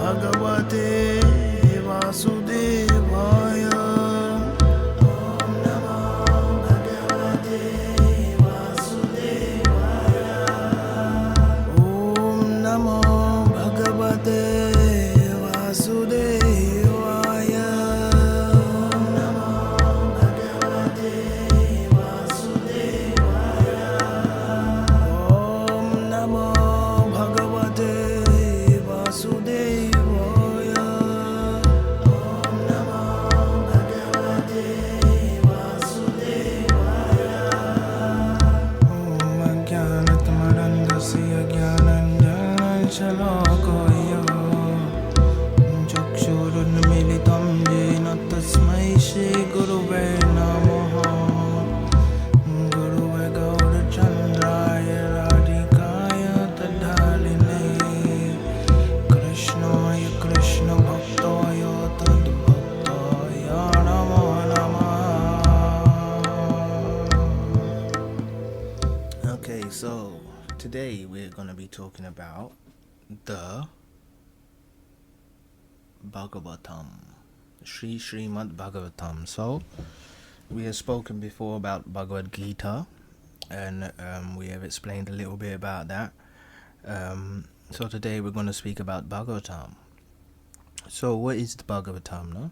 Bhagavate Vasudevaya. Om Namo Bhagavate Vasudevaya. Om Namo Bhagavate Vasudevaya. Om Namo Bhagavate Vasudevaya. Om Namo Bhagavate Vasudevaya. Om Namo Bhagavate Vasudevaya. Om Ajnanatimirandasya Jnananjana Shalakaya Chakshurunmilitam Jena Tasmai Shri Guruve Namaha. Guruve Gaurachandraya Radhikaya Tadhaline Krishnaya Krishna Bhaktaya Tadbhaktaya Namo Namah. Okay, so today we're going to be talking about the Bhagavatam, Sri Srimad Bhagavatam. So we have spoken before about Bhagavad Gita, and we have explained a little bit about that. So today we're going to speak about Bhagavatam. So what is the Bhagavatam? No?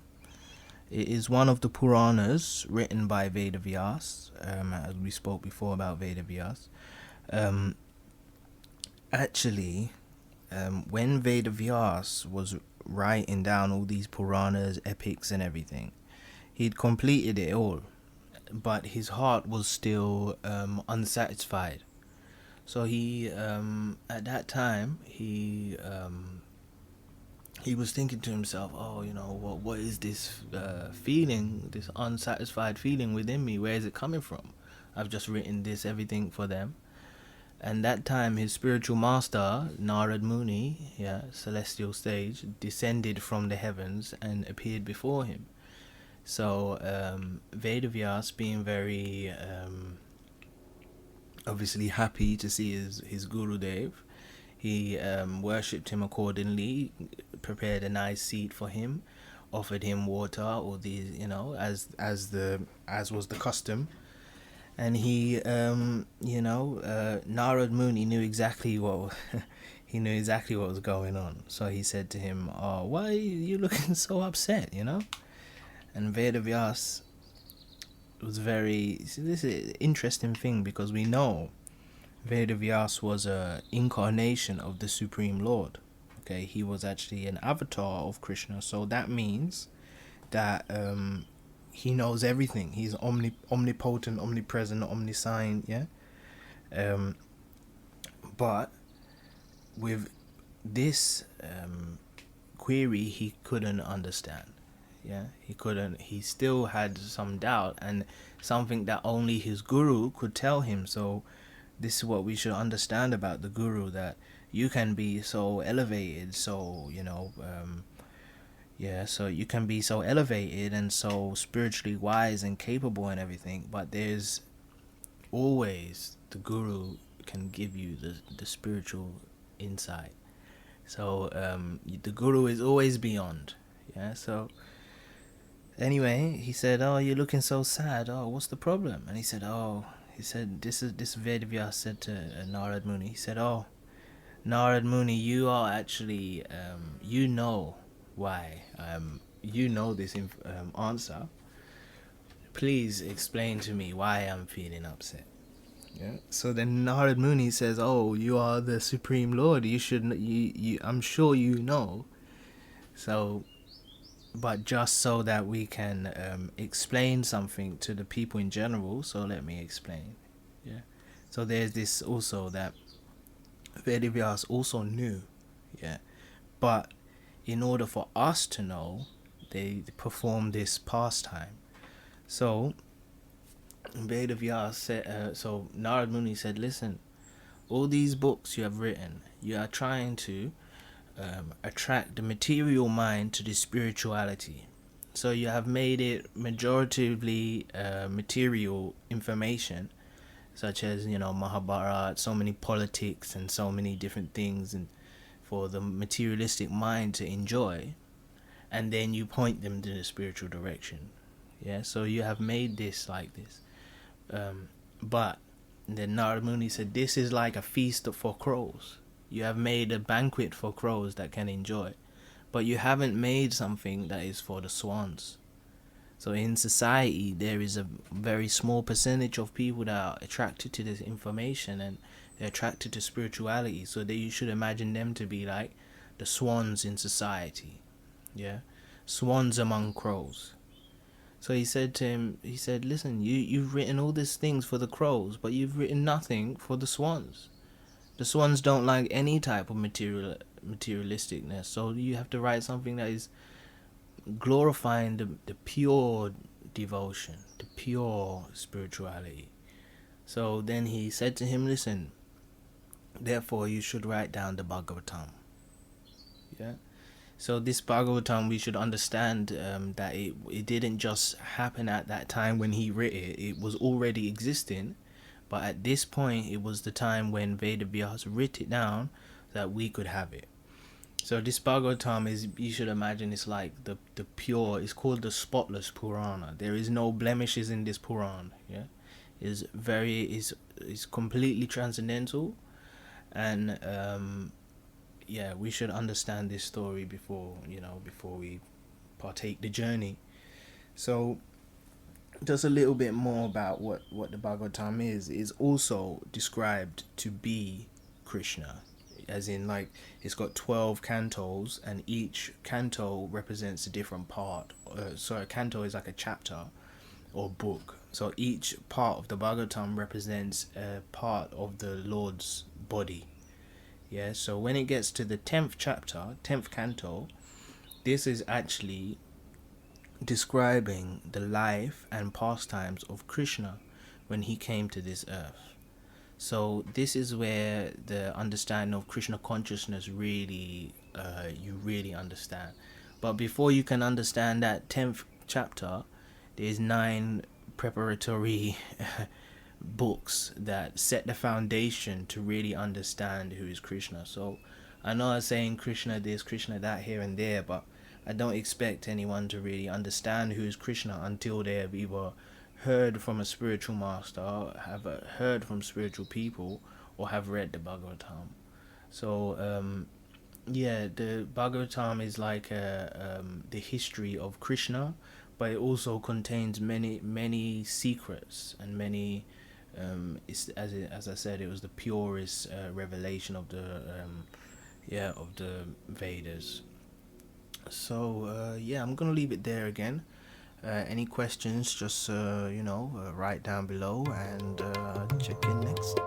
It is one of the Puranas written by Vedas, as we spoke before about Vedas. Actually, when Vedas was writing down all these Puranas, epics and everything, he'd completed it all, but his heart was still unsatisfied. So he, at that time, he was thinking to himself, oh, what is this feeling, this unsatisfied feeling within me? Where is it coming from? I've just written this, everything for them. And that time his spiritual master, Narad Muni, celestial stage, descended from the heavens and appeared before him. So Vedas, being very obviously happy to see his Gurudev, he worshipped him accordingly, prepared a nice seat for him, offered him water, or these, as was the custom. And he, Narad Muni knew exactly what was going on. So he said to him, "Oh, why are you looking so upset?" And Vedas was very. See, this is an interesting thing, because we know Vedas was a incarnation of the Supreme Lord. Okay, he was actually an avatar of Krishna. So that means that he knows everything. He's omnipotent, omnipresent, omniscient, but with this query, he couldn't understand. He still had some doubt, and something that only his guru could tell him. So this is what we should understand about the guru, that you can be so elevated, so so you can be so elevated and so spiritually wise and capable and everything, but there's always the guru can give you the spiritual insight. So the guru is always beyond. So anyway, he said, "Oh, you're looking so sad. Oh, what's the problem?" And he said, this Vedas said to Narad Muni. He said, "Oh, Narad Muni, you are actually why this answer. Please explain to me why I'm feeling upset." So then Narad Muni says, "Oh, you are the Supreme Lord. You should. I'm sure you know. So, but just so that we can explain something to the people in general. So let me explain. So there's this also that Vedas also knew. But in order for us to know, they perform this pastime. So Vedas said, so Narad Muni said, "Listen, all these books you have written, you are trying to attract the material mind to the spirituality. So you have made it majoritively material information, such as Mahabharata, so many politics and so many different things and for the materialistic mind to enjoy, and then you point them to the spiritual direction. Yeah, so you have made this like this. But then Narada Muni said, this is like a feast for crows. You have made a banquet for crows that can enjoy, but you haven't made something that is for the swans. So in society, there is a very small percentage of people that are attracted to this information, and they're attracted to spirituality. So that you should imagine them to be like the swans in society. Yeah, swans among crows. So he said to him, he said, listen, you've written all these things for the crows, but you've written nothing for the swans. The swans don't like any type of materialisticness. So you have to write something that is glorifying the pure devotion, the pure spirituality. So then he said to him, listen, therefore you should write down the Bhagavatam. Yeah. So this Bhagavatam, we should understand that it didn't just happen at that time when he wrote it. It was already existing, but at this point it was the time when Veda Vyasa wrote it down that we could have it. So this Bhagavatam is, you should imagine, it's like the pure, it's called the spotless Purana. There is no blemishes in this Puran. Yeah, is completely transcendental, and yeah, we should understand this story before we partake the journey. So just a little bit more about what the Bhagavatam is also described to be Krishna, as in, like, it's got 12 cantos, and each canto represents a different part. So a canto is like a chapter or book. So each part of the Bhagavatam represents a part of the Lord's body. Yeah, so when it gets to the 10th chapter, 10th canto, this is actually describing the life and pastimes of Krishna when he came to this earth. So this is where the understanding of Krishna consciousness really, you really understand. But before you can understand that 10th chapter, there's 9 preparatory books that set the foundation to really understand who is Krishna. So I know I'm saying Krishna this, Krishna that here and there, but I don't expect anyone to really understand who is Krishna until they have either heard from a spiritual master, have heard from spiritual people, or have read the Bhagavatam. So yeah, the Bhagavatam is like the history of Krishna, but it also contains many secrets and many as I said, it was the purest revelation of the Vedas. So yeah, I'm gonna leave it there again. Any questions, just write down below, and check in next.